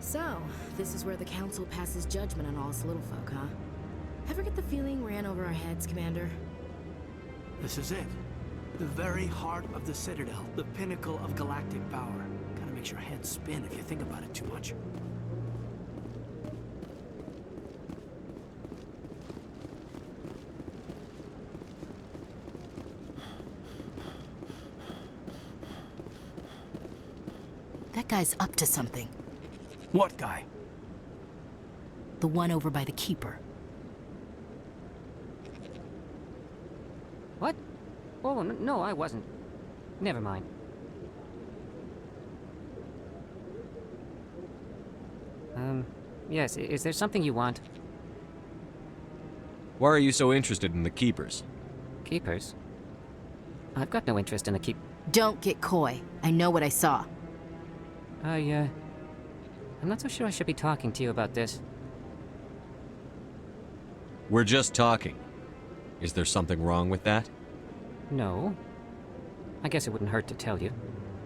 So, this is where the Council passes judgment on all us little folk, huh? Ever get the feeling we're in over our heads, Commander? This is it. The very heart of the Citadel, the pinnacle of galactic power. Kinda makes your head spin if you think about it too much. That guy's up to something. What guy? The one over by the Keeper. What? Oh, no, I wasn't. Never mind. Yes, is there something you want? Why are you so interested in the Keepers? Keepers? I've got no interest in the Don't get coy. I know what I saw. I'm not so sure I should be talking to you about this. We're just talking. Is there something wrong with that? No. I guess it wouldn't hurt to tell you.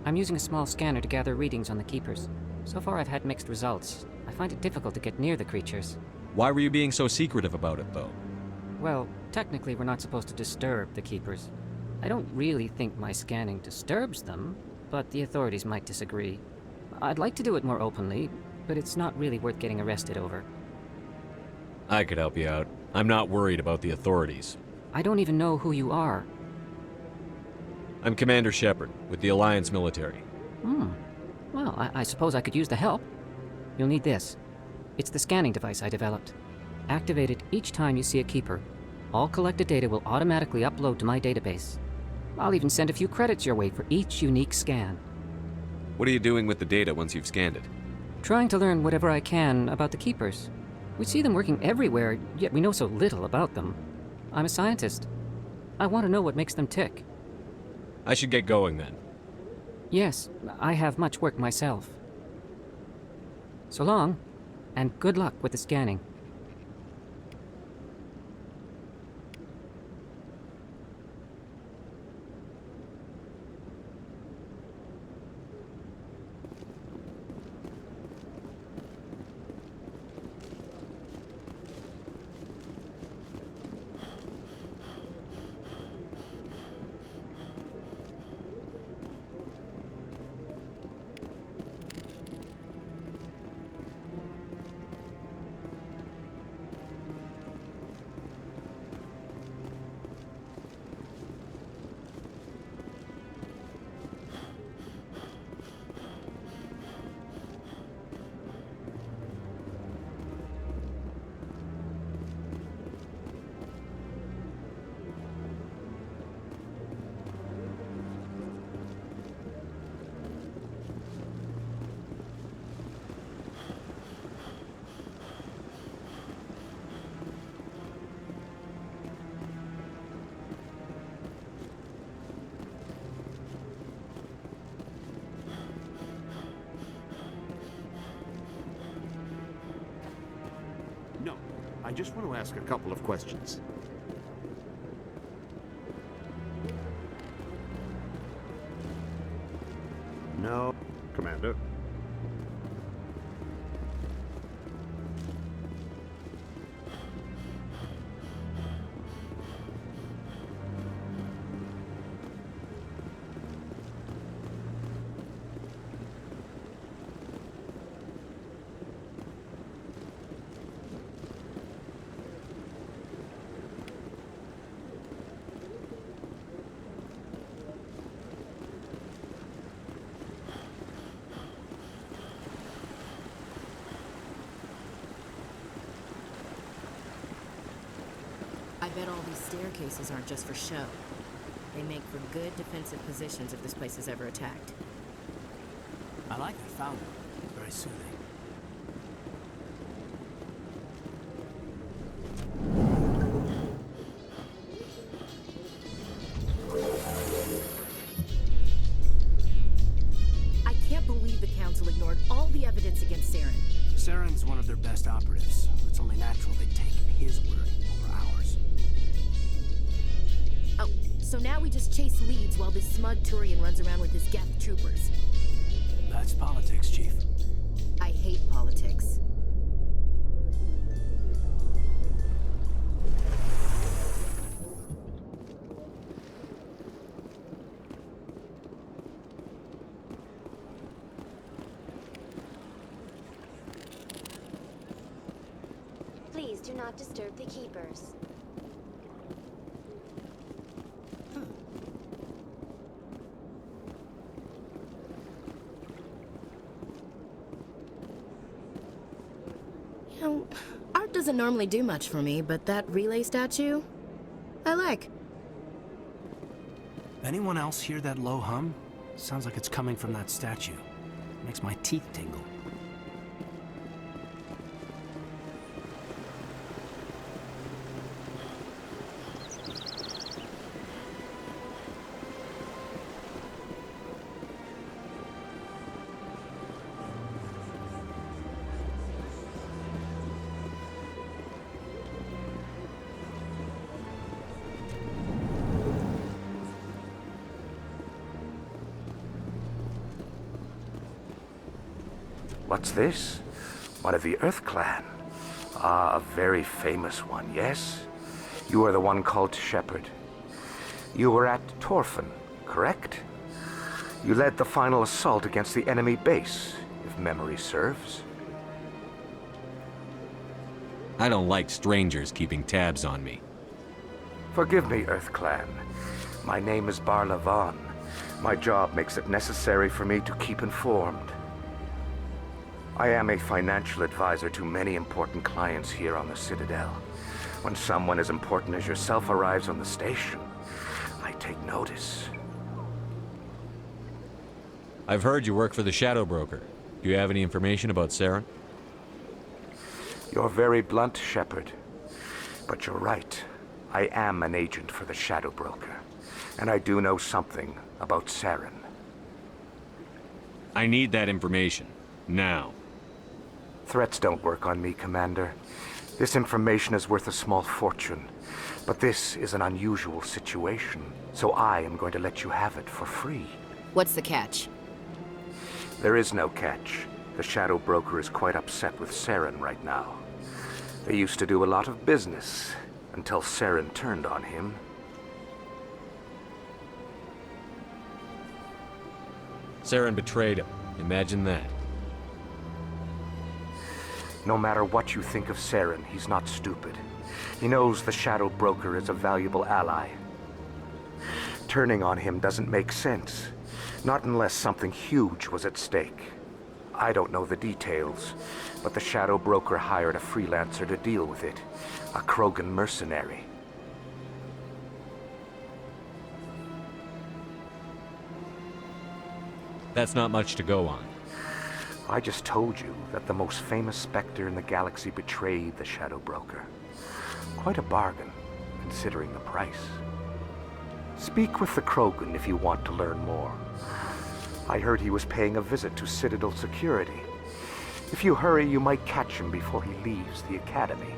I'm using a small scanner to gather readings on the Keepers. So far I've had mixed results. I find it difficult to get near the creatures. Why were you being so secretive about it, though? Well, technically we're not supposed to disturb the Keepers. I don't really think my scanning disturbs them, but the authorities might disagree. I'd like to do it more openly, but it's not really worth getting arrested over. I could help you out. I'm not worried about the authorities. I don't even know who you are. I'm Commander Shepard, with the Alliance military. Well, I suppose I could use the help. You'll need this. It's the scanning device I developed. Activate it each time you see a Keeper. All collected data will automatically upload to my database. I'll even send a few credits your way for each unique scan. What are you doing with the data once you've scanned it? Trying to learn whatever I can about the Keepers. We see them working everywhere, yet we know so little about them. I'm a scientist. I want to know what makes them tick. I should get going then. Yes, I have much work myself. So long, and good luck with the scanning. No, I just want to ask a couple of questions. No, Commander. I bet all these staircases aren't just for show. They make for good defensive positions if this place is ever attacked. I like that fountain. It's very soothing. I can't believe the Council ignored all the evidence against Saren. Saren's one of their best operatives. It's only natural they'd take his word over ours. Oh, so now we just chase leads while this smug Turian runs around with his Geth troopers. That's politics, Chief. I hate politics. Please do not disturb the keepers. You know, art doesn't normally do much for me, but that relay statue, I like. Anyone else hear that low hum? Sounds like it's coming from that statue. Makes my teeth tingle. What's this? One of the Earth Clan. Ah, a very famous one, yes? You are the one called Shepherd. You were at Torfan, correct? You led the final assault against the enemy base, if memory serves. I don't like strangers keeping tabs on me. Forgive me, Earth Clan. My name is Barla Vaughn. My job makes it necessary for me to keep informed. I am a financial advisor to many important clients here on the Citadel. When someone as important as yourself arrives on the station, I take notice. I've heard you work for the Shadow Broker. Do you have any information about Saren? You're very blunt, Shepherd. But you're right. I am an agent for the Shadow Broker. And I do know something about Saren. I need that information. Now. Threats don't work on me, Commander. This information is worth a small fortune. But this is an unusual situation, so I am going to let you have it for free. What's the catch? There is no catch. The Shadow Broker is quite upset with Saren right now. They used to do a lot of business, until Saren turned on him. Saren betrayed him. Imagine that. No matter what you think of Saren, he's not stupid. He knows the Shadow Broker is a valuable ally. Turning on him doesn't make sense. Not unless something huge was at stake. I don't know the details, but the Shadow Broker hired a freelancer to deal with it. A Krogan mercenary. That's not much to go on. I just told you that the most famous Spectre in the galaxy betrayed the Shadow Broker. Quite a bargain, considering the price. Speak with the Krogan if you want to learn more. I heard he was paying a visit to Citadel security. If you hurry, you might catch him before he leaves the Academy.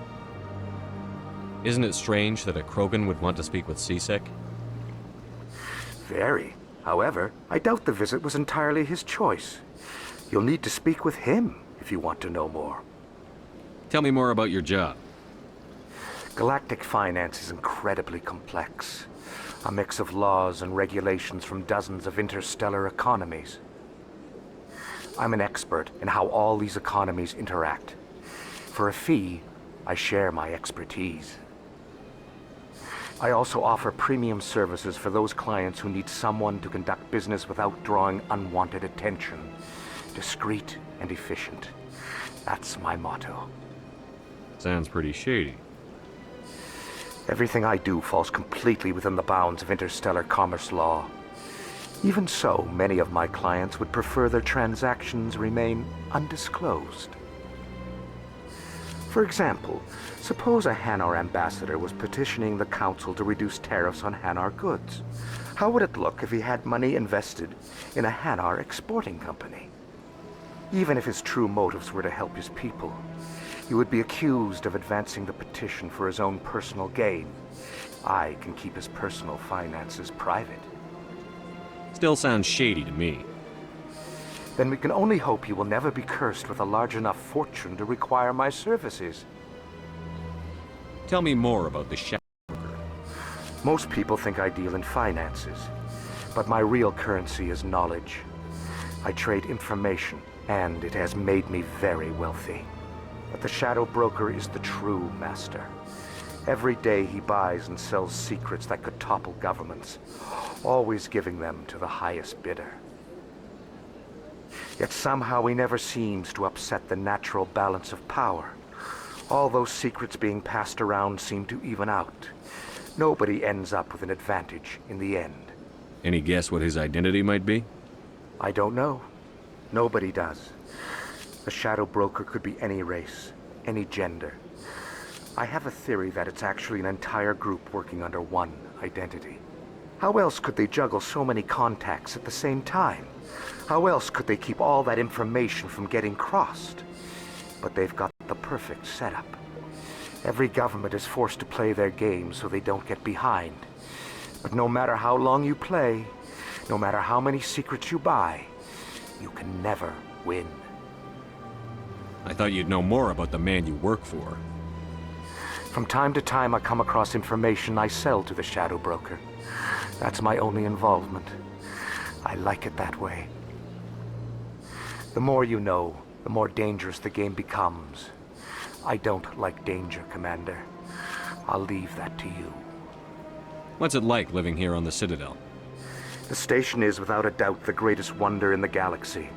Isn't it strange that a Krogan would want to speak with C-Sec? Very. However, I doubt the visit was entirely his choice. You'll need to speak with him if you want to know more. Tell me more about your job. Galactic finance is incredibly complex. A mix of laws and regulations from dozens of interstellar economies. I'm an expert in how all these economies interact. For a fee, I share my expertise. I also offer premium services for those clients who need someone to conduct business without drawing unwanted attention. Discreet and efficient. That's my motto. Sounds pretty shady. Everything I do falls completely within the bounds of interstellar commerce law. Even so, many of my clients would prefer their transactions remain undisclosed. For example, suppose a Hanar ambassador was petitioning the Council to reduce tariffs on Hanar goods. How would it look if he had money invested in a Hanar exporting company? Even if his true motives were to help his people, he would be accused of advancing the petition for his own personal gain. I can keep his personal finances private. Still sounds shady to me. then we can only hope you will never be cursed with a large enough fortune to require my services. Tell me more about the Shadow. Most people think I deal in finances, but my real currency is knowledge. I trade information, and it has made me very wealthy. But the Shadow Broker is the true master. Every day he buys and sells secrets that could topple governments, always giving them to the highest bidder. Yet somehow he never seems to upset the natural balance of power. All those secrets being passed around seem to even out. Nobody ends up with an advantage in the end. Any guess what his identity might be? I don't know. Nobody does. The Shadow Broker could be any race, any gender. I have a theory that it's actually an entire group working under one identity. How else could they juggle so many contacts at the same time? How else could they keep all that information from getting crossed? But they've got the perfect setup. Every government is forced to play their game so they don't get behind. But no matter how long you play, no matter how many secrets you buy, you can never win. I thought you'd know more about the man you work for. From time to time I come across information I sell to the Shadow Broker. That's my only involvement. I like it that way. The more you know, the more dangerous the game becomes. I don't like danger, Commander. I'll leave that to you. What's it like living here on the Citadel? The station is without a doubt the greatest wonder in the galaxy.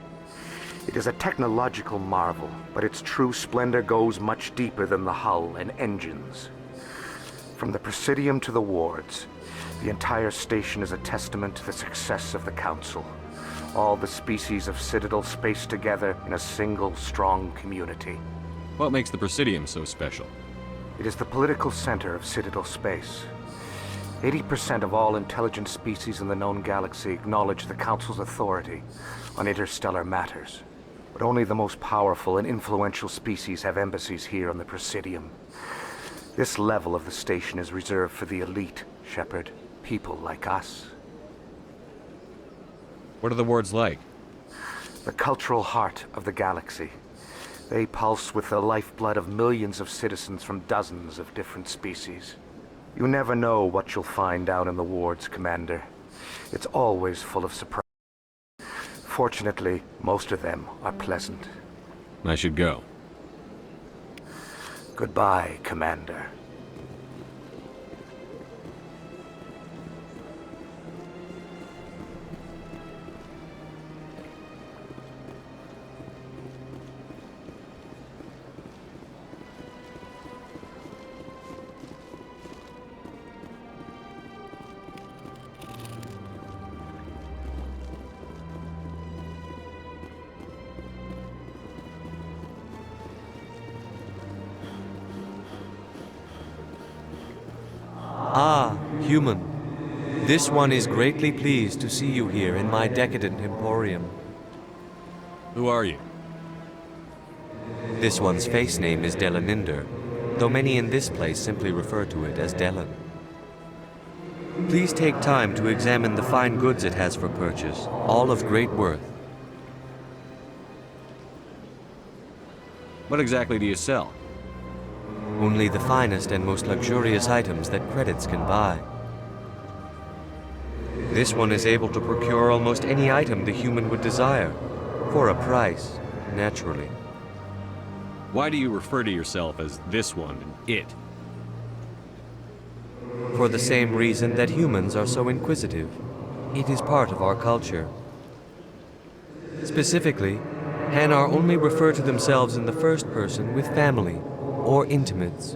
It is a technological marvel, but its true splendor goes much deeper than the hull and engines. From the Presidium to the wards, the entire station is a testament to the success of the Council. All the species of Citadel spaced together in a single, strong community. What makes the Presidium so special? It is the political center of Citadel space. 80% of all intelligent species in the known galaxy acknowledge the Council's authority on interstellar matters. But only the most powerful and influential species have embassies here on the Presidium. This level of the station is reserved for the elite, Shepard. People like us. What are the wards like? The cultural heart of the galaxy. They pulse with the lifeblood of millions of citizens from dozens of different species. You never know what you'll find down in the wards, Commander. It's always full of surprise. Fortunately, most of them are pleasant. I should go. Goodbye, Commander. Ah, human. This one is greatly pleased to see you here in my decadent emporium. Who are you? This one's face name is Delaninder, though many in this place simply refer to it as Delan. Please take time to examine the fine goods it has for purchase, all of great worth. What exactly do you sell? Only the finest and most luxurious items that credits can buy. This one is able to procure almost any item the human would desire, for a price, naturally. Why do you refer to yourself as this one and it? For the same reason that humans are so inquisitive. It is part of our culture. Specifically, Hanar only refer to themselves in the first person with family or intimates.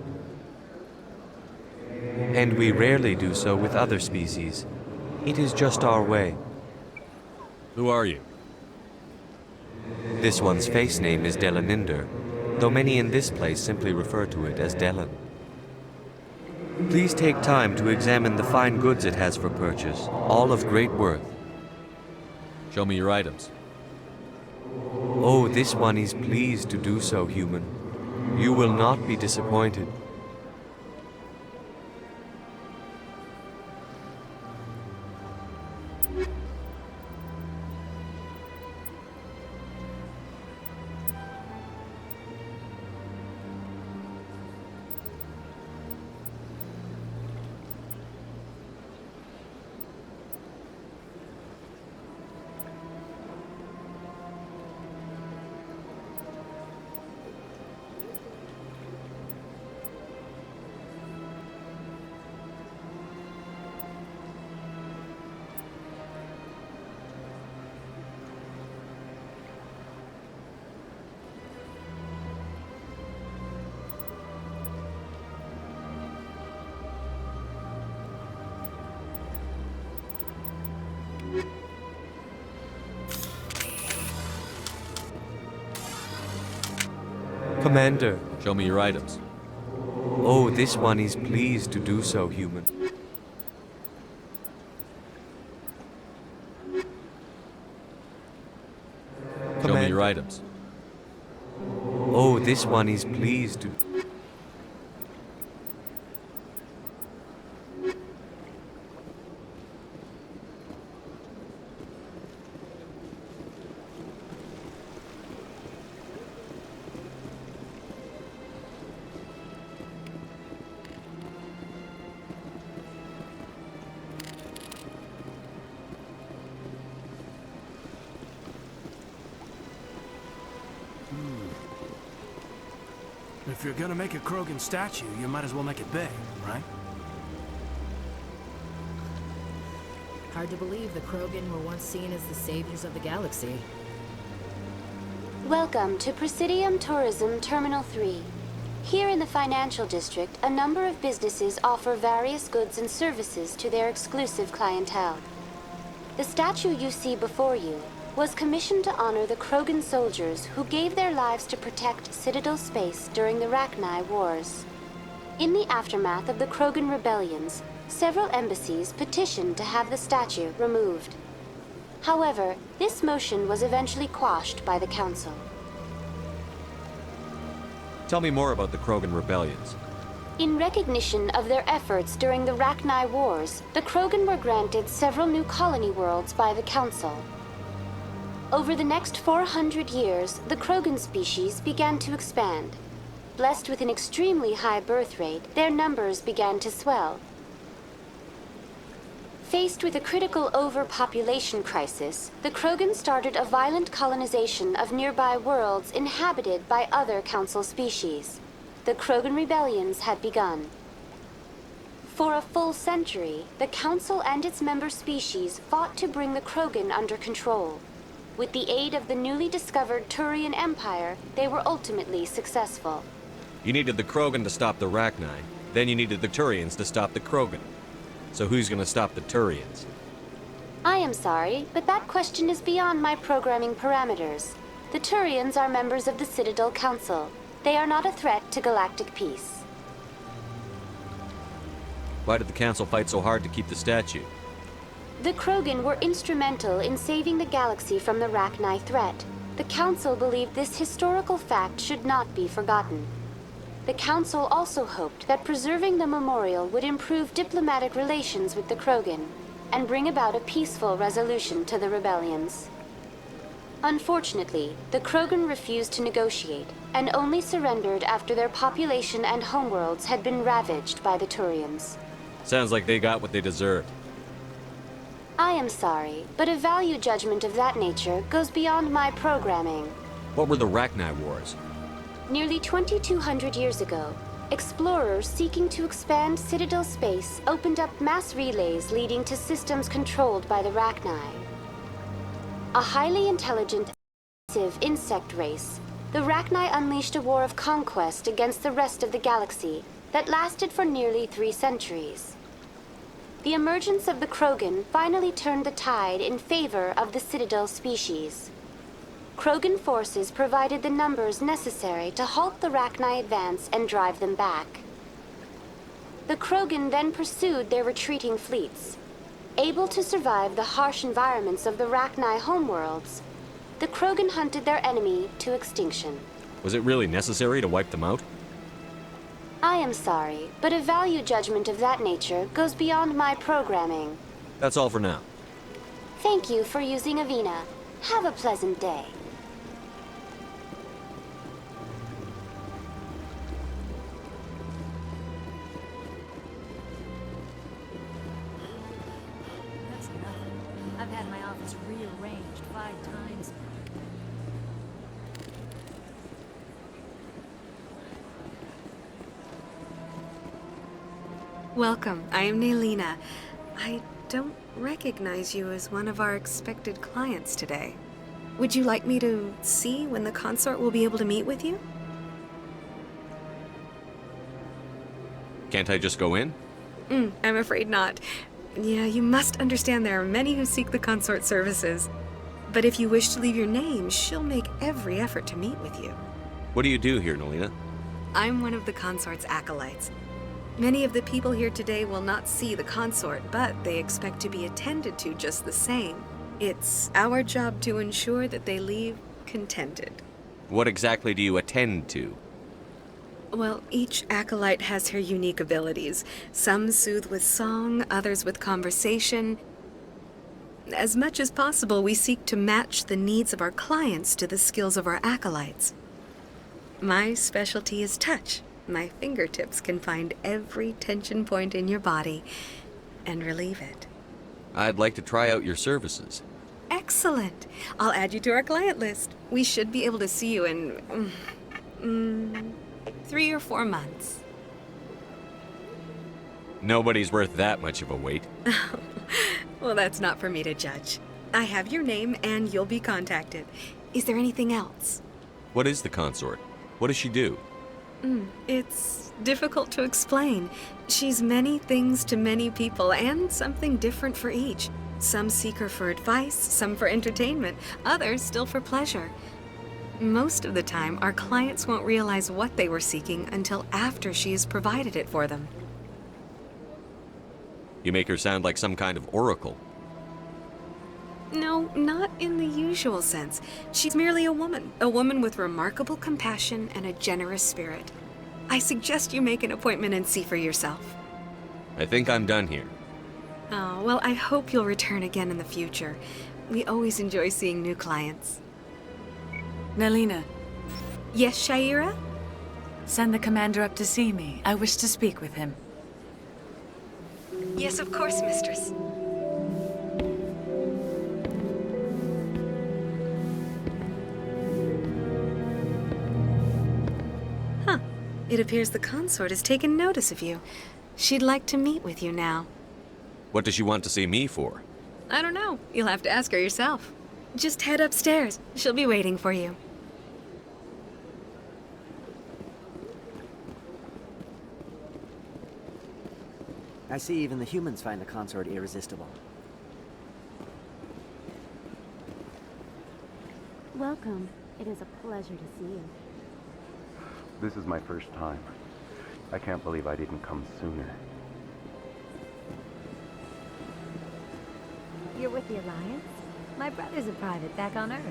And we rarely do so with other species. It is just our way. Who are you? This one's face name is Delaninder, though many in this place simply refer to it as Delan. Please take time to examine the fine goods it has for purchase, all of great worth. Show me your items. Oh, this one is pleased to do so, human. You will not be disappointed. Commander. Show me your items. Oh, this one is pleased to do so, human. Show me your items. Oh, this one is pleased to... If you're gonna make a Krogan statue, you might as well make it big, right? Hard to believe the Krogan were once seen as the saviors of the galaxy. Welcome to Presidium Tourism Terminal 3. Here in the financial district, a number of businesses offer various goods and services to their exclusive clientele. The statue you see before you was commissioned to honor the Krogan soldiers who gave their lives to protect Citadel space during the Rachni Wars. In the aftermath of the Krogan rebellions, several embassies petitioned to have the statue removed. However, this motion was eventually quashed by the Council. Tell me more about the Krogan rebellions. In recognition of their efforts during the Rachni Wars, the Krogan were granted several new colony worlds by the Council. Over the next 400 years, the Krogan species began to expand. Blessed with an extremely high birth rate, their numbers began to swell. Faced with a critical overpopulation crisis, the Krogan started a violent colonization of nearby worlds inhabited by other Council species. The Krogan rebellions had begun. For a full century, the Council and its member species fought to bring the Krogan under control. With the aid of the newly discovered Turian Empire, they were ultimately successful. You needed the Krogan to stop the Rachni, then you needed the Turians to stop the Krogan. So who's gonna stop the Turians? I am sorry, but that question is beyond my programming parameters. The Turians are members of the Citadel Council. They are not a threat to galactic peace. Why did the Council fight so hard to keep the statue? The Krogan were instrumental in saving the galaxy from the Rachni threat. The Council believed this historical fact should not be forgotten. The Council also hoped that preserving the memorial would improve diplomatic relations with the Krogan and bring about a peaceful resolution to the rebellions. Unfortunately, the Krogan refused to negotiate and only surrendered after their population and homeworlds had been ravaged by the Turians. Sounds like they got what they deserved. I am sorry, but a value judgment of that nature goes beyond my programming. What were the Rachni Wars? Nearly 2,200 years ago, explorers seeking to expand Citadel space opened up mass relays leading to systems controlled by the Rachni. A highly intelligent, aggressive insect race, the Rachni unleashed a war of conquest against the rest of the galaxy that lasted for nearly 3 centuries. The emergence of the Krogan finally turned the tide in favor of the Citadel species. Krogan forces provided the numbers necessary to halt the Rachni advance and drive them back. The Krogan then pursued their retreating fleets. Able to survive the harsh environments of the Rachni homeworlds, the Krogan hunted their enemy to extinction. Was it really necessary to wipe them out? I am sorry, but a value judgment of that nature goes beyond my programming. That's all for now. Thank you for using Avina. Have a pleasant day. That's nothing. I've had my office rearranged 5 times. Welcome. I am Naylina. I don't recognize you as one of our expected clients today. Would you like me to see when the consort will be able to meet with you? Can't I just go in? I'm afraid not. Yeah, you must understand there are many who seek the consort services. But if you wish to leave your name, she'll make every effort to meet with you. What do you do here, Nelina? I'm one of the Consort's acolytes. Many of the people here today will not see the Consort, but they expect to be attended to just the same. It's our job to ensure that they leave contented. What exactly do you attend to? Well, each acolyte has her unique abilities. Some soothe with song, others with conversation. As much as possible, we seek to match the needs of our clients to the skills of our acolytes. My specialty is touch. My fingertips can find every tension point in your body and relieve it. I'd like to try out your services. Excellent. I'll add you to our client list. We should be able to see you in 3 or 4 months. Nobody's worth that much of a wait. Well, that's not for me to judge. I have your name and you'll be contacted. Is there anything else? What is the Consort? What does she do? It's difficult to explain. She's many things to many people and something different for each. Some seek her for advice, some for entertainment, others still for pleasure. Most of the time, our clients won't realize what they were seeking until after she has provided it for them. You make her sound like some kind of oracle. No, not in the usual sense. She's merely a woman with remarkable compassion and a generous spirit. I suggest you make an appointment and see for yourself. I think I'm done here. Oh, well, I hope you'll return again in the future. We always enjoy seeing new clients. Nelina, Yes, Sha'ira? send the commander up to see me. I wish to speak with him. Yes, of course, mistress. Huh. It appears the consort has taken notice of you. She'd like to meet with you now. What does she want to see me for? I don't know. You'll have to ask her yourself. Just head upstairs. She'll be waiting for you. I see even the humans find the consort irresistible. Welcome. It is a pleasure to see you. This is my first time. I can't believe I didn't come sooner. You're with the Alliance? My brother's a private back on Earth.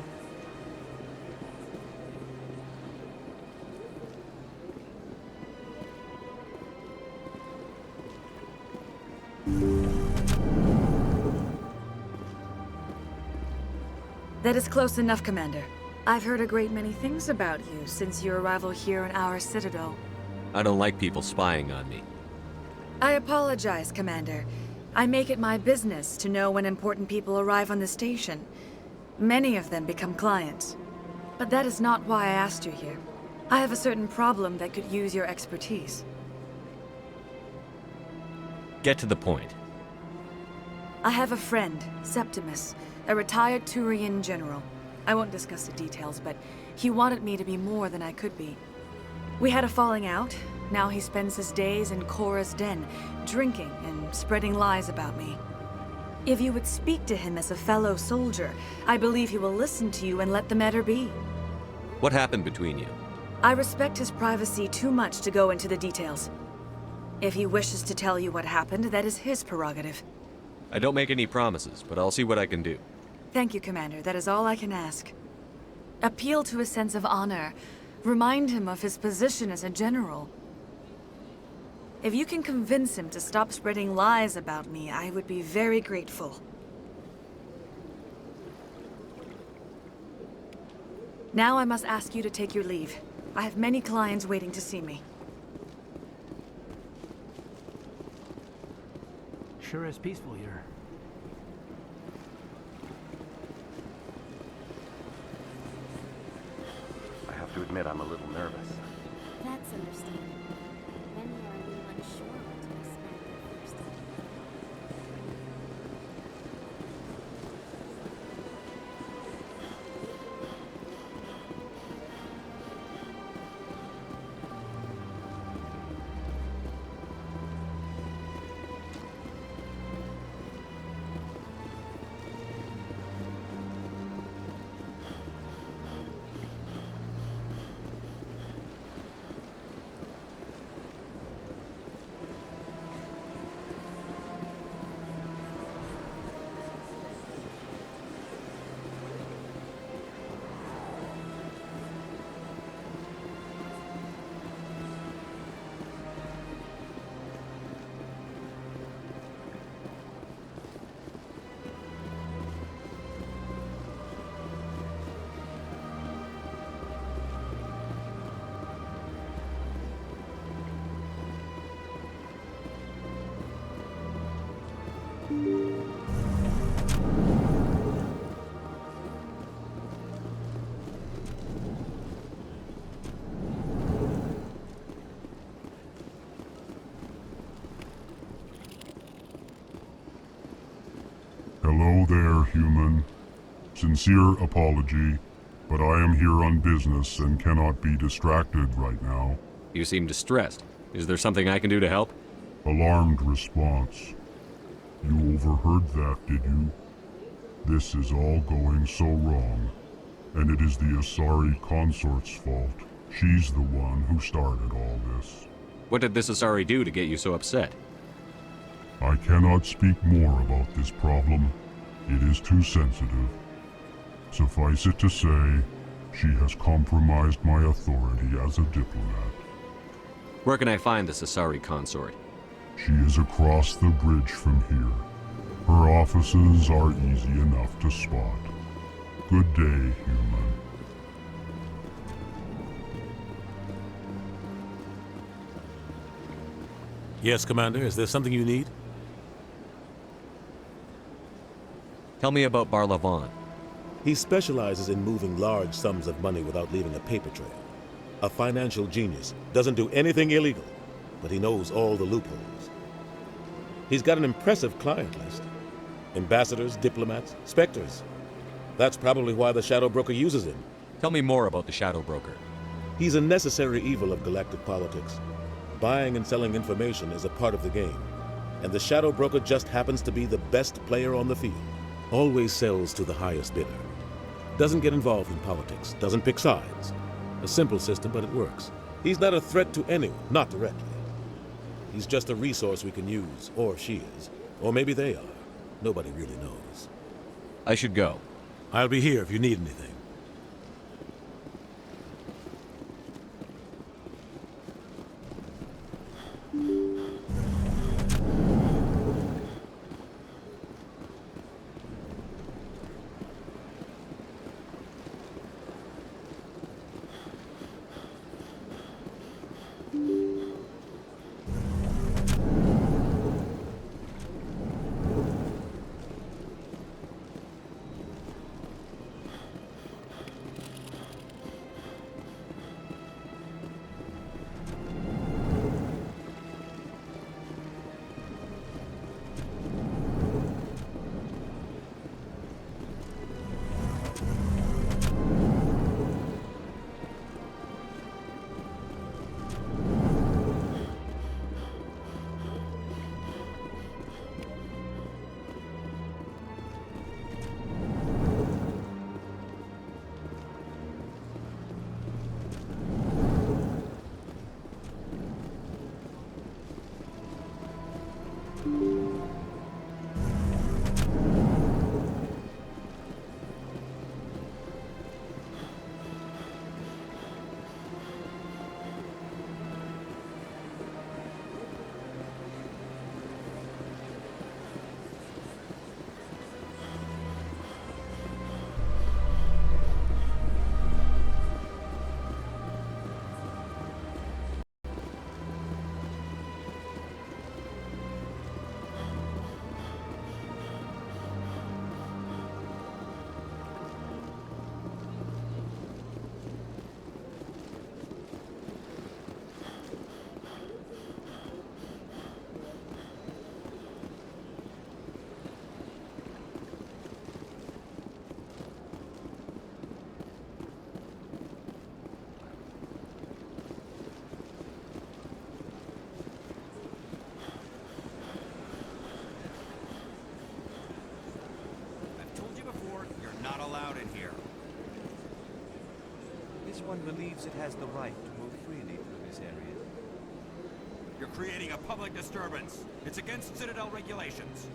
That is close enough, Commander. I've heard a great many things about you since your arrival here in our Citadel. I don't like people spying on me. I apologize, Commander. I make it my business to know when important people arrive on the station. Many of them become clients. But that is not why I asked you here. I have a certain problem that could use your expertise. Get to the point. I have a friend, Septimus, a retired Turian general. I won't discuss the details, but he wanted me to be more than I could be. We had a falling out. Now he spends his days in Chora's den, drinking and spreading lies about me. If you would speak to him as a fellow soldier, I believe he will listen to you and let the matter be. What happened between you? I respect his privacy too much to go into the details. If he wishes to tell you what happened, that is his prerogative. I don't make any promises, but I'll see what I can do. Thank you, Commander. That is all I can ask. Appeal to his sense of honor. Remind him of his position as a general. If you can convince him to stop spreading lies about me, I would be very grateful. Now I must ask you to take your leave. I have many clients waiting to see me. Sure is peaceful here. I have to admit I'm a little nervous. That's understandable. Many are a little unsure what to expect at first. Hello there, human. Sincere apology, but I am here on business and cannot be distracted right now. You seem distressed. Is there something I can do to help? Alarmed response. You overheard that, did you? This is all going so wrong, and it is the Asari Consort's fault. She's the one who started all this. What did this Asari do to get you so upset? I cannot speak more about this problem. It is too sensitive. Suffice it to say, she has compromised my authority as a diplomat. Where can I find this Asari consort? She is across the bridge from here. Her offices are easy enough to spot. Good day, human. Yes, Commander. Is there something you need? Tell me about Barla Vaughn. He specializes in moving large sums of money without leaving a paper trail. A financial genius. Doesn't do anything illegal, but he knows all the loopholes. He's got an impressive client list. Ambassadors, diplomats, specters. That's probably why the Shadow Broker uses him. Tell me more about the Shadow Broker. He's a necessary evil of galactic politics. Buying and selling information is a part of the game, and the Shadow Broker just happens to be the best player on the field. Always sells to the highest bidder. Doesn't get involved in politics, doesn't pick sides. A simple system, but it works. He's not a threat to anyone, not directly. He's just a resource we can use, or she is. Or maybe they are. Nobody really knows. I should go. I'll be here if you need anything. Believes it has the right to move freely through this area. You're creating a public disturbance. It's against Citadel regulations.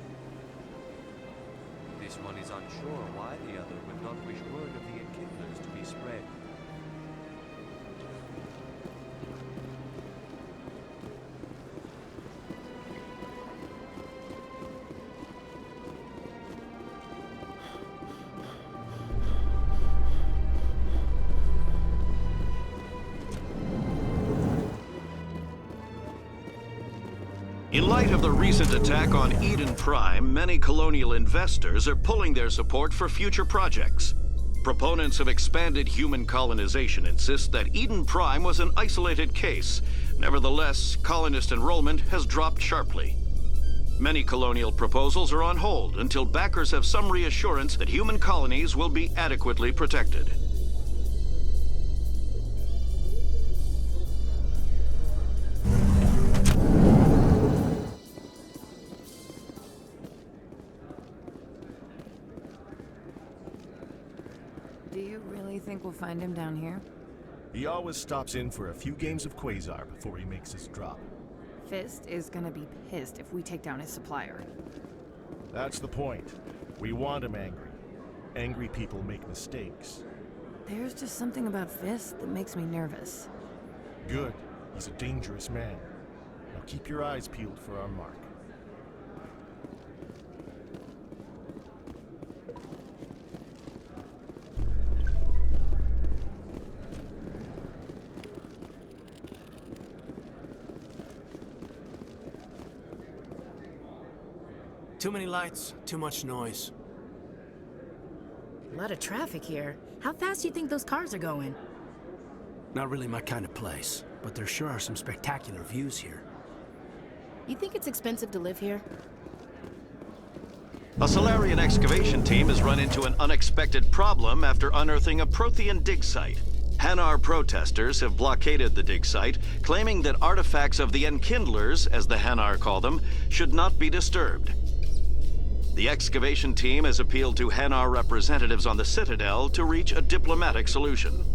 This one is unsure why the other would not wish word of the enkindlers to be spread. In light of the recent attack on Eden Prime, many colonial investors are pulling their support for future projects. Proponents of expanded human colonization insist that Eden Prime was an isolated case. Nevertheless, colonist enrollment has dropped sharply. Many colonial proposals are on hold until backers have some reassurance that human colonies will be adequately protected. Do you really think we'll find him down here? He always stops in for a few games of Quasar before he makes his drop. Fist is gonna be pissed if we take down his supplier. That's the point. We want him angry. Angry people make mistakes. There's just something about Fist that makes me nervous. Good. He's a dangerous man. Now keep your eyes peeled for our mark. Too many lights, too much noise. A lot of traffic here. How fast do you think those cars are going? Not really my kind of place, but there sure are some spectacular views here. You think it's expensive to live here? A Solarian excavation team has run into an unexpected problem after unearthing a Prothean dig site. Hanar protesters have blockaded the dig site, claiming that artifacts of the Enkindlers, as the Hanar call them, should not be disturbed. The excavation team has appealed to Hanar representatives on the Citadel to reach a diplomatic solution.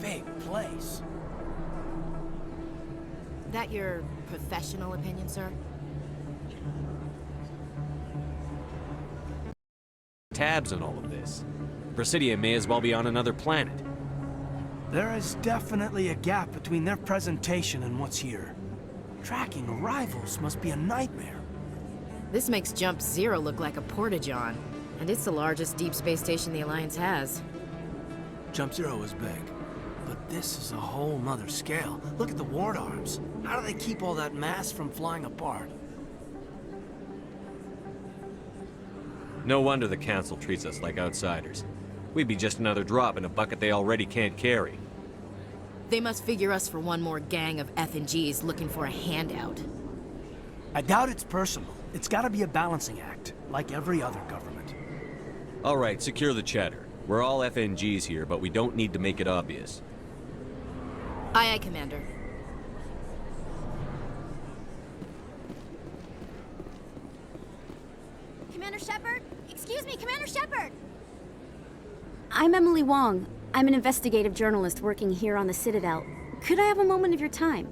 Big place. That your professional opinion, sir? Tabs and all of this. Presidium may as well be on another planet. There is definitely a gap between their presentation and what's here. Tracking arrivals must be a nightmare. This makes Jump Zero look like a porta-john, and it's the largest deep space station the Alliance has. Jump Zero is big, but this is a whole nother scale. Look at the ward arms. How do they keep all that mass from flying apart? No wonder the Council treats us like outsiders. We'd be just another drop in a bucket they already can't carry. They must figure us for one more gang of F&Gs looking for a handout. I doubt it's personal. It's gotta be a balancing act, like every other government. All right, secure the chatter. We're all FNGs here, but we don't need to make it obvious. Aye, aye, Commander. Commander Shepard? Excuse me, Commander Shepard! I'm Emily Wong. I'm an investigative journalist working here on the Citadel. Could I have a moment of your time?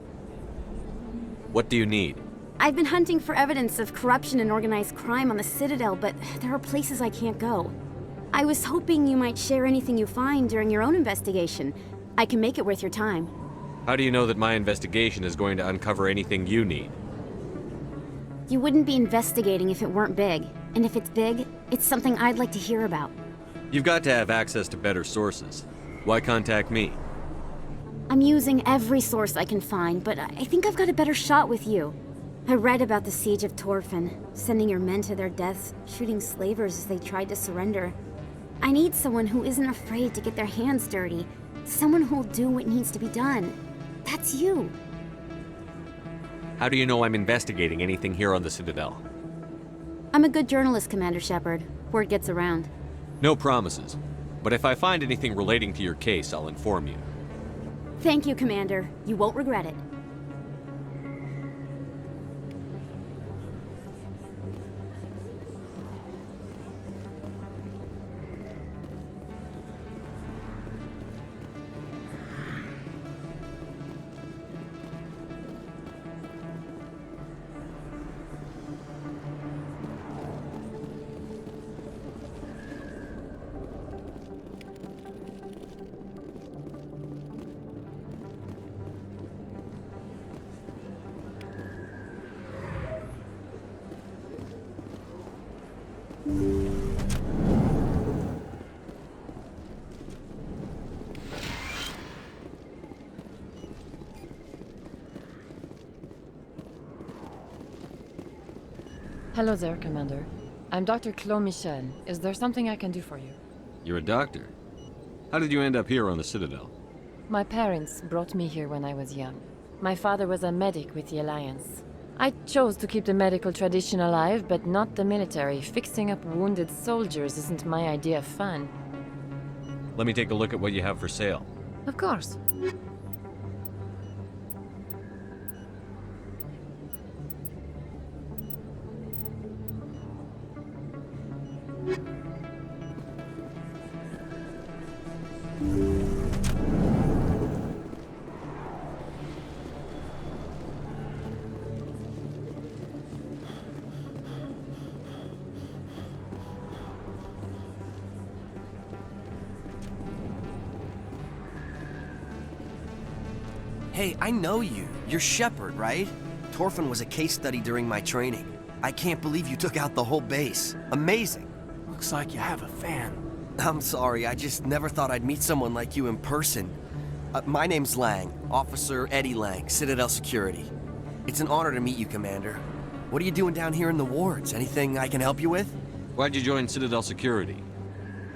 What do you need? I've been hunting for evidence of corruption and organized crime on the Citadel, but there are places I can't go. I was hoping you might share anything you find during your own investigation. I can make it worth your time. How do you know that my investigation is going to uncover anything you need? You wouldn't be investigating if it weren't big. And if it's big, it's something I'd like to hear about. You've got to have access to better sources. Why contact me? I'm using every source I can find, but I think I've got a better shot with you. I read about the siege of Torfin, sending your men to their deaths, shooting slavers as they tried to surrender. I need someone who isn't afraid to get their hands dirty. Someone who'll do what needs to be done. That's you. How do you know I'm investigating anything here on the Citadel? I'm a good journalist, Commander Shepard. Word gets around. No promises. But if I find anything relating to your case, I'll inform you. Thank you, Commander. You won't regret it. Hello there, Commander. I'm Dr. Claude Michel. Is there something I can do for you? You're a doctor. How did you end up here on the Citadel? My parents brought me here when I was young. My father was a medic with the Alliance. I chose to keep the medical tradition alive, but not the military. Fixing up wounded soldiers isn't my idea of fun. Let me take a look at what you have for sale. Of course. Hey, I know you. You're Shepard, right? Torfin was a case study during my training. I can't believe you took out the whole base. Amazing. Looks like you have a fan. I'm sorry, I just never thought I'd meet someone like you in person. My name's Lang, Officer Eddie Lang, Citadel Security. It's an honor to meet you, Commander. What are you doing down here in the wards? Anything I can help you with? Why'd you join Citadel Security?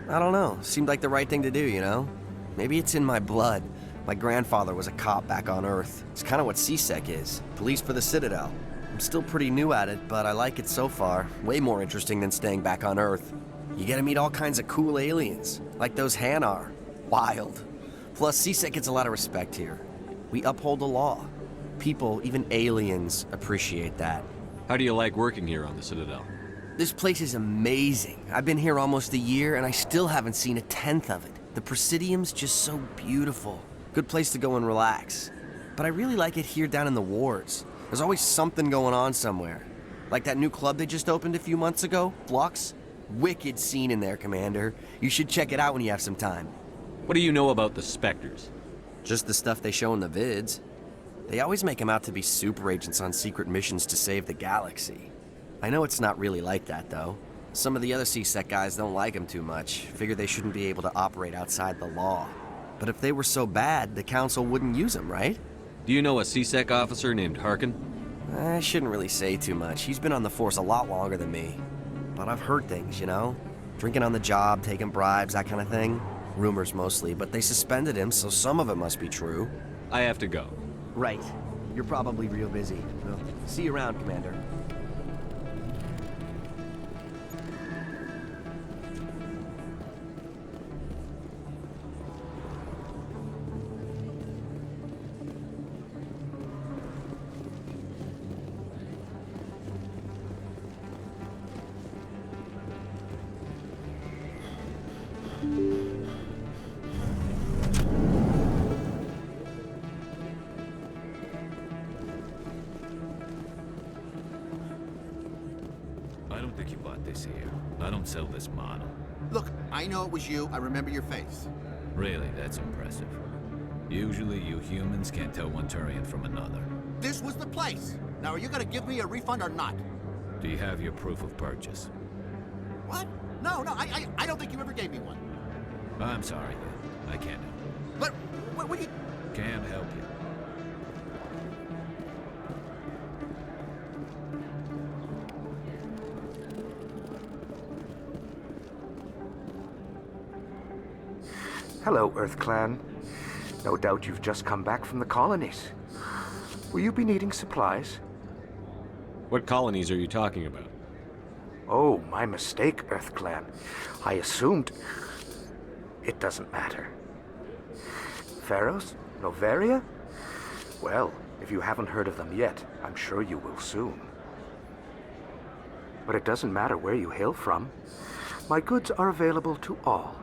I don't know. Seemed like the right thing to do, you know? Maybe it's in my blood. My grandfather was a cop back on Earth. It's kind of what CSEC is. Police for the Citadel. I'm still pretty new at it, but I like it so far. Way more interesting than staying back on Earth. You get to meet all kinds of cool aliens, like those Hanar. Wild. Plus, CSEC gets a lot of respect here. We uphold the law. People, even aliens, appreciate that. How do you like working here on the Citadel? This place is amazing. I've been here almost a year, and I still haven't seen a tenth of it. The Presidium's just so beautiful. Good place to go and relax. But I really like it here down in the wards. There's always something going on somewhere. Like that new club they just opened a few months ago, Flux. Wicked scene in there, Commander. You should check it out when you have some time. What do you know about the Spectres? Just the stuff they show in the vids. They always make them out to be super agents on secret missions to save the galaxy. I know it's not really like that, though. Some of the other CSEC guys don't like them too much. Figure they shouldn't be able to operate outside the law. But if they were so bad, the Council wouldn't use them, right? Do you know a CSEC officer named Harkin? I shouldn't really say too much. He's been on the force a lot longer than me. But I've heard things, you know? Drinking on the job, taking bribes, that kind of thing. Rumors mostly, but they suspended him, so some of it must be true. I have to go. Right. You're probably real busy. Well, see you around, Commander. I don't think you bought this here. I don't sell this model. Look, I know it was you. I remember your face. Really, that's impressive. Usually you humans can't tell one Turian from another. This was the place. Now, are you gonna give me a refund or not? Do you have your proof of purchase? What? No, I don't think you ever gave me one. I'm sorry, then. I can't help you. But, what do you... Can't help you. Hello, Earth Clan. No doubt you've just come back from the colonies. Will you be needing supplies? What colonies are you talking about? Oh, my mistake, Earthclan. I assumed... It doesn't matter. Pharaohs? Noveria? Well, if you haven't heard of them yet, I'm sure you will soon. But it doesn't matter where you hail from. My goods are available to all.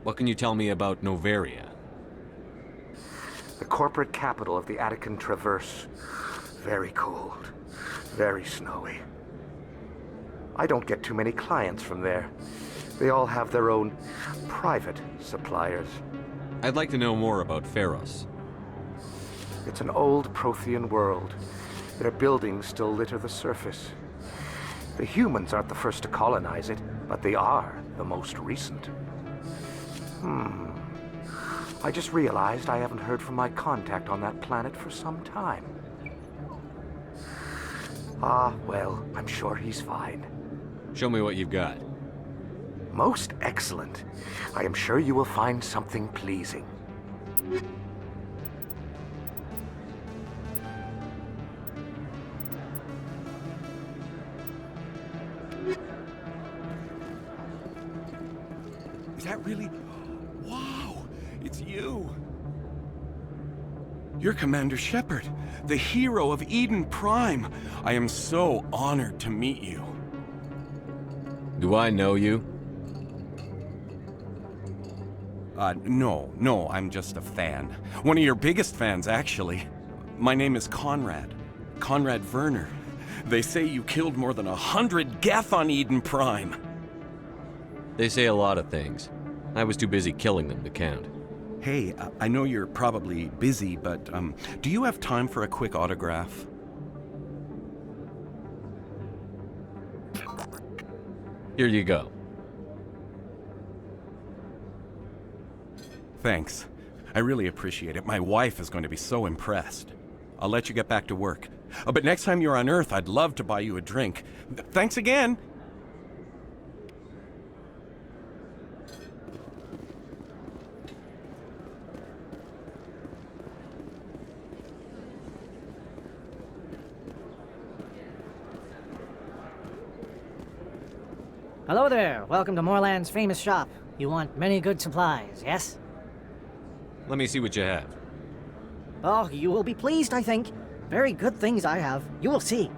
What can you tell me about Noveria? The corporate capital of the Attican Traverse. Very cold. Very snowy. I don't get too many clients from there. They all have their own private suppliers. I'd like to know more about Pharos. It's an old Prothean world. Their buildings still litter the surface. The humans aren't the first to colonize it, but they are the most recent. I just realized I haven't heard from my contact on that planet for some time. Ah, well, I'm sure he's fine. Show me what you've got. Most excellent. I am sure you will find something pleasing. Is that really? Wow, it's you. You're Commander Shepard, the hero of Eden Prime. I am so honored to meet you. Do I know you? No, I'm just a fan. One of your biggest fans, actually. My name is Conrad. Conrad Werner. They say you killed more than 100 Geth on Eden Prime. They say a lot of things. I was too busy killing them to count. Hey, I know you're probably busy, but do you have time for a quick autograph? Here you go. Thanks. I really appreciate it. My wife is going to be so impressed. I'll let you get back to work. But next time you're on Earth, I'd love to buy you a drink. Thanks again! Hello there. Welcome to Moorland's famous shop. You want many good supplies, yes? Let me see what you have. Oh, you will be pleased, I think. Very good things I have. You will see.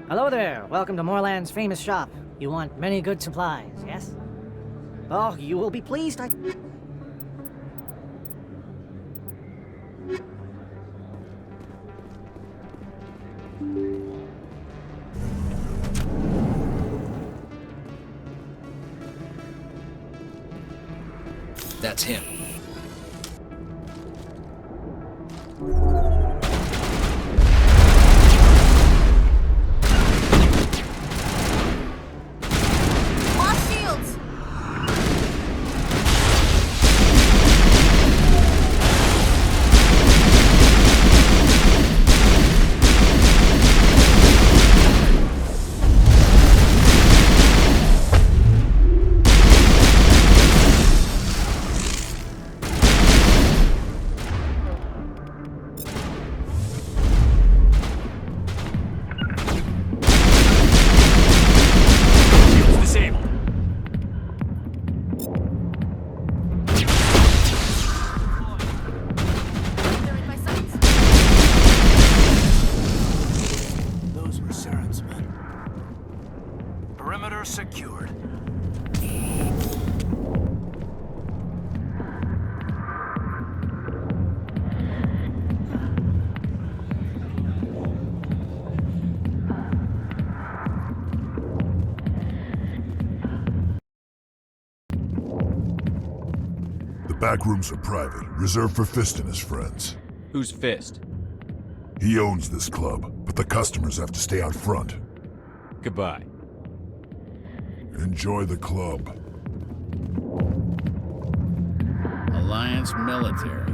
Hello there. Welcome to Moorland's famous shop. You want many good supplies, yes? Oh, you will be pleased, I... That's him. Backrooms are private, reserved for Fist and his friends. Who's Fist? He owns this club, but the customers have to stay out front. Goodbye. Enjoy the club. Alliance military.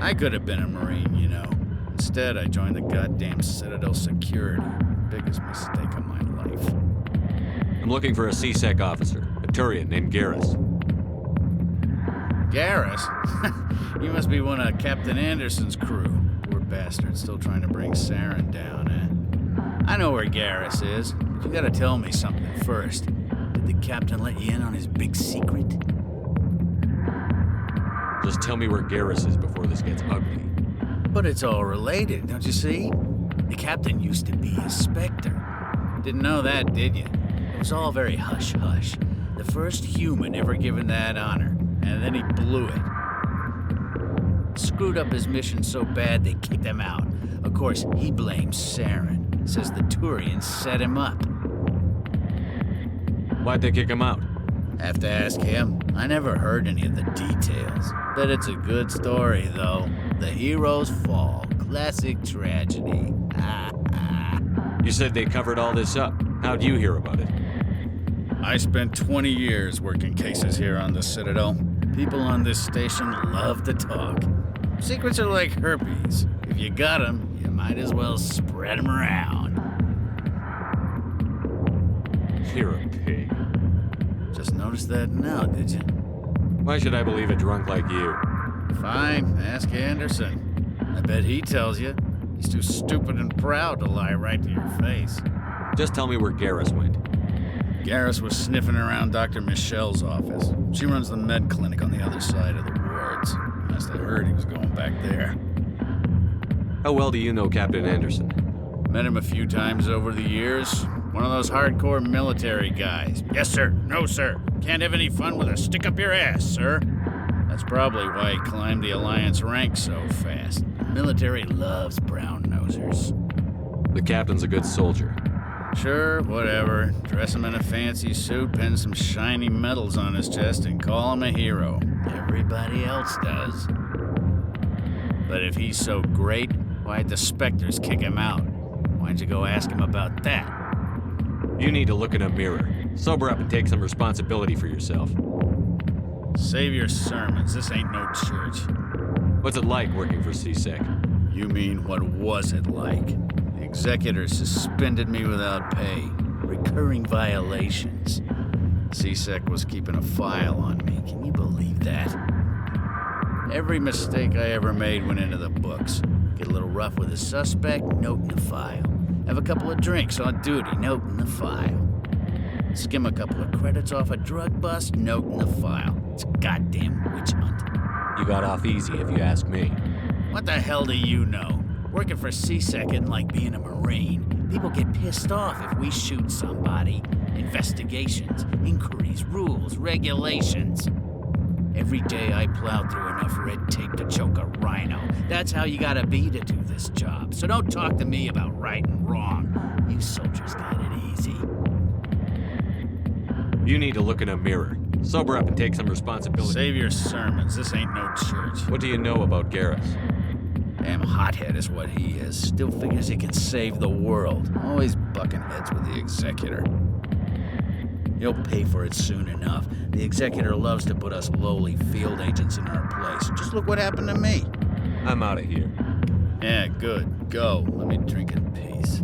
I could have been a Marine, you know. Instead, I joined the goddamn Citadel security. Biggest mistake of my life. I'm looking for a C-Sec officer, a Turian named Garrus. Garrus? You must be one of Captain Anderson's crew. Poor bastard, still trying to bring Saren down, eh? I know where Garrus is, but you gotta tell me something first. Did the captain let you in on his big secret? Just tell me where Garrus is before this gets ugly. But it's all related, don't you see? The captain used to be a Spectre. Didn't know that, did you? It was all very hush-hush. The first human ever given that honor, and then he blew it. Screwed up his mission so bad they kicked him out. Of course, he blames Saren. Says the Turians set him up. Why'd they kick him out? Have to ask him. I never heard any of the details. Bet it's a good story, though. The heroes fall. Classic tragedy. You said they covered all this up. How'd you hear about it? I spent 20 years working cases here on the Citadel. People on this station love to talk. Secrets are like herpes. If you got them, you might as well spread them around. You're a pig. Just noticed that now, did you? Why should I believe a drunk like you? Fine, ask Anderson. I bet he tells you. He's too stupid and proud to lie right to your face. Just tell me where Garrus went. Garrus was sniffing around Dr. Michelle's office. She runs the med clinic on the other side of the wards. Last I heard, he was going back there. How well do you know Captain Anderson? Met him a few times over the years. One of those hardcore military guys. Yes, sir. No, sir. Can't have any fun with a stick up your ass, sir. That's probably why he climbed the Alliance ranks so fast. The military loves brown-nosers. The captain's a good soldier. Sure, whatever. Dress him in a fancy suit, pin some shiny medals on his chest, and call him a hero. Everybody else does. But if he's so great, why'd the Spectres kick him out? Why'd you go ask him about that? You need to look in a mirror. Sober up and take some responsibility for yourself. Save your sermons. This ain't no church. What's it like working for C-Sec? You mean, what was it like? The executor suspended me without pay. Recurring violations. C-Sec was keeping a file on me. Can you believe that? Every mistake I ever made went into the books. Get a little rough with a suspect, note in the file. Have a couple of drinks on duty, note in the file. Skim a couple of credits off a drug bust, note in the file. It's a goddamn witch hunt. You got off easy, if you ask me. What the hell do you know? Working for C-Sec isn't like being a Marine. People get pissed off if we shoot somebody. Investigations, inquiries, rules, regulations. Every day I plow through enough red tape to choke a rhino. That's how you gotta be to do this job. So don't talk to me about right and wrong. You soldiers got it easy. You need to look in a mirror. Sober up and take some responsibility. Save your sermons. This ain't no church. What do you know about Garrus? Damn hothead is what he is. Still figures he can save the world. Always bucking heads with the executor. He'll pay for it soon enough. The executor loves to put us lowly field agents in our place. Just look what happened to me. I'm out of here. Yeah, good. Go. Let me drink in peace.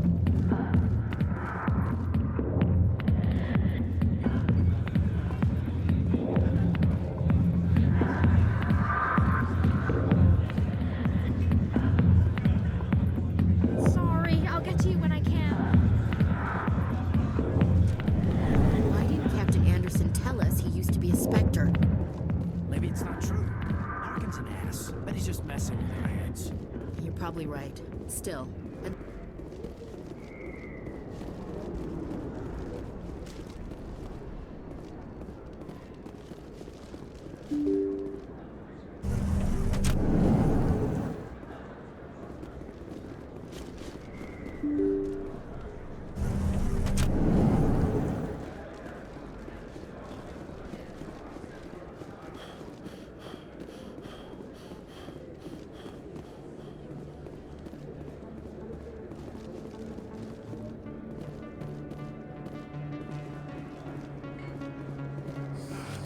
Sorry, I'll get to you when I can. Why didn't Captain Anderson tell us he used to be a Spectre? Maybe it's not true. Harkin's an ass. Bet he's just messing with our heads. You're probably right. Still.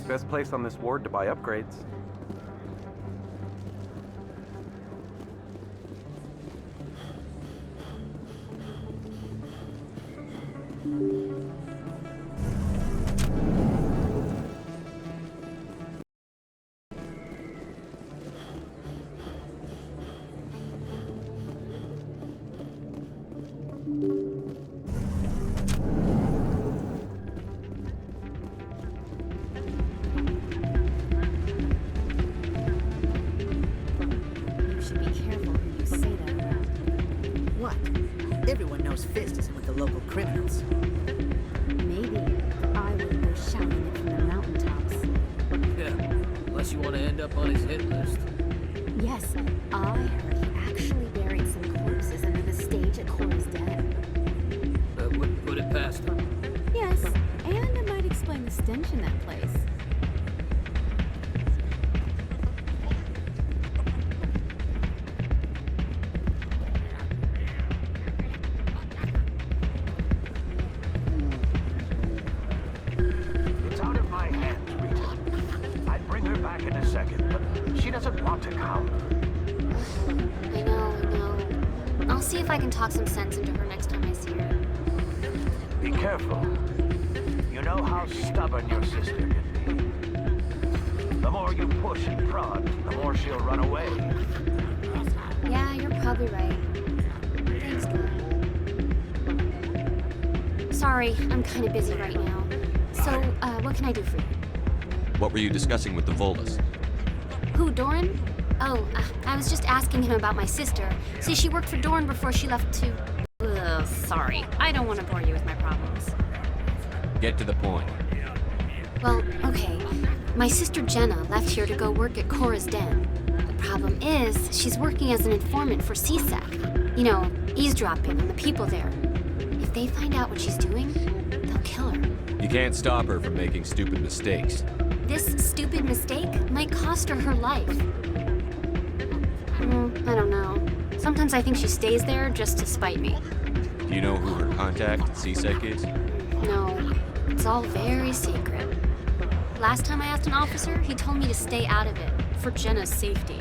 Best place on this ward to buy upgrades. Everyone knows Fist isn't with the local criminals. Maybe I would go shouting it from the mountaintops. Yeah, unless you want to end up on his hit list. Yes, I heard he actually buried some corpses under the stage at Chora's Den. Wouldn't put it past him. Yes, and it might explain the stench in that place. It's out of my hands, Rita. I'd bring her back in a second, but she doesn't want to come. I know. I'll see if I can talk some sense into her next time I see her. Be careful. You know how stubborn your sister can be. The more you push and prod, the more she'll run away. Yeah, you're probably right. Thanks, Glenn. Sorry, I'm kind of busy right now. So, what can I do for you? What were you discussing with the Volus? Who, Doran? Oh, I was just asking him about my sister. See, she worked for Doran before she left to... Ugh, sorry. I don't want to bore you with my problems. Get to the point. Well, okay. My sister Jenna left here to go work at Chora's Den. The problem is, she's working as an informant for CSEC. You know, eavesdropping on the people there. If they find out what she's doing, they'll kill her. You can't stop her from making stupid mistakes. This stupid mistake might cost her her life. I don't know. Sometimes I think she stays there just to spite me. Do you know who her contact at CSEC is? No, it's all very secret. Last time I asked an officer, he told me to stay out of it, for Jenna's safety.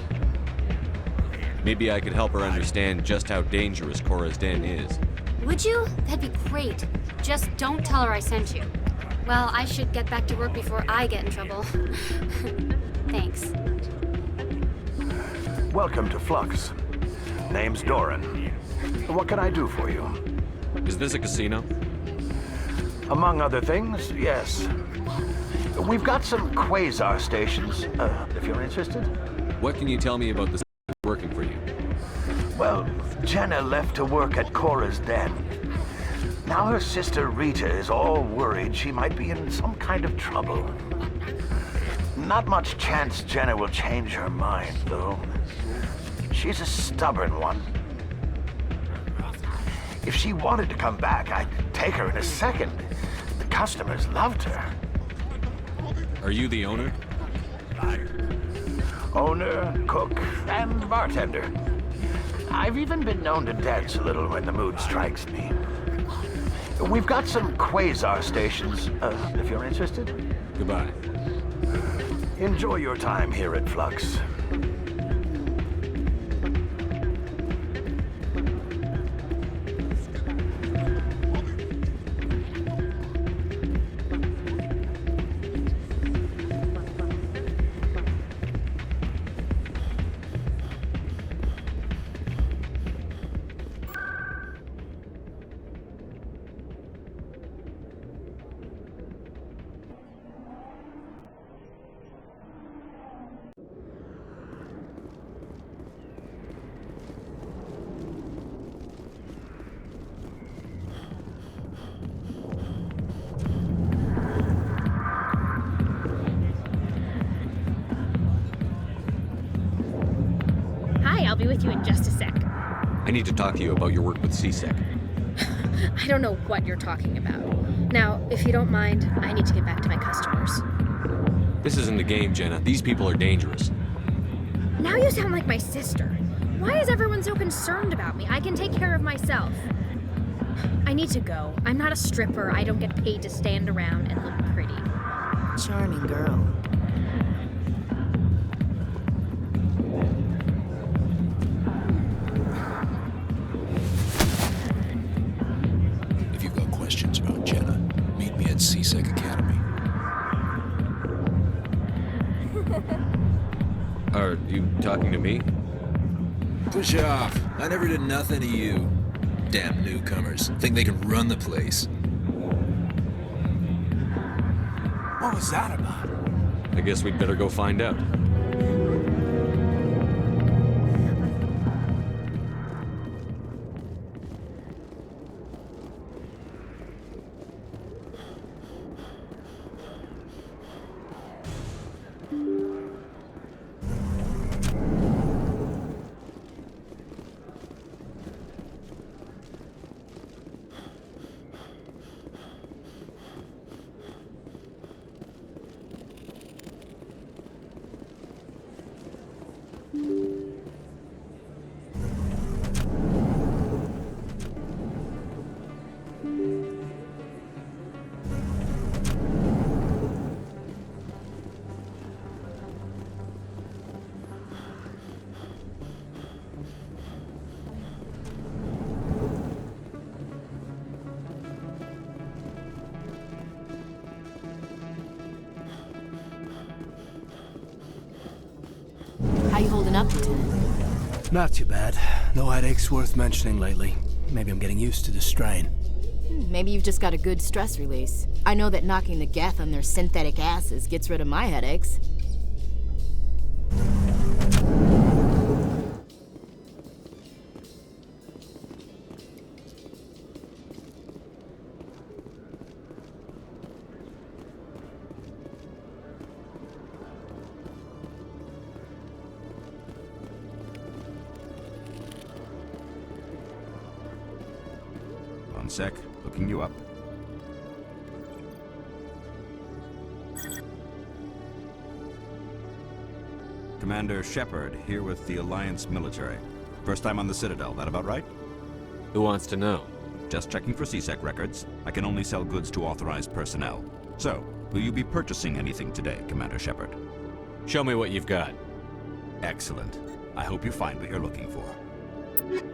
Maybe I could help her understand just how dangerous Chora's Den is. Would you? That'd be great. Just don't tell her I sent you. Well, I should get back to work before I get in trouble. Thanks. Welcome to Flux. Name's Doran. What can I do for you? Is this a casino? Among other things, yes. We've got some quasar stations, if you're interested. What can you tell me about this working for you? Well, Jenna left to work at Chora's Den. Now her sister Rita is all worried she might be in some kind of trouble. Not much chance Jenna will change her mind, though. She's a stubborn one. If she wanted to come back, I'd take her in a second. The customers loved her. Are you the owner? Owner, cook, and bartender. I've even been known to dance a little when the mood strikes me. We've got some quasar stations, if you're interested. Goodbye. Enjoy your time here at Flux. I'll be with you in just a sec. I need to talk to you about your work with CSEC. I don't know what you're talking about. Now, if you don't mind, I need to get back to my customers. This isn't a game, Jenna. These people are dangerous. Now you sound like my sister. Why is everyone so concerned about me? I can take care of myself. I need to go. I'm not a stripper. I don't get paid to stand around and look pretty. Charming girl. If you've got questions about Jenna, meet me at CSEC Academy. Are you talking to me? Push off. I never did nothing to you. Damn newcomers. Think they can run the place. What was that about? I guess we'd better go find out. holding up, Lieutenant? Not too bad. No headaches worth mentioning lately. Maybe I'm getting used to the strain. Maybe you've just got a good stress release. I know that knocking the geth on their synthetic asses gets rid of my headaches. One sec, looking you up. Commander Shepard, here with the Alliance military. First time on the Citadel, that about right? Who wants to know? Just checking for CSEC records. I can only sell goods to authorized personnel. So, will you be purchasing anything today, Commander Shepard? Show me what you've got. Excellent. I hope you find what you're looking for.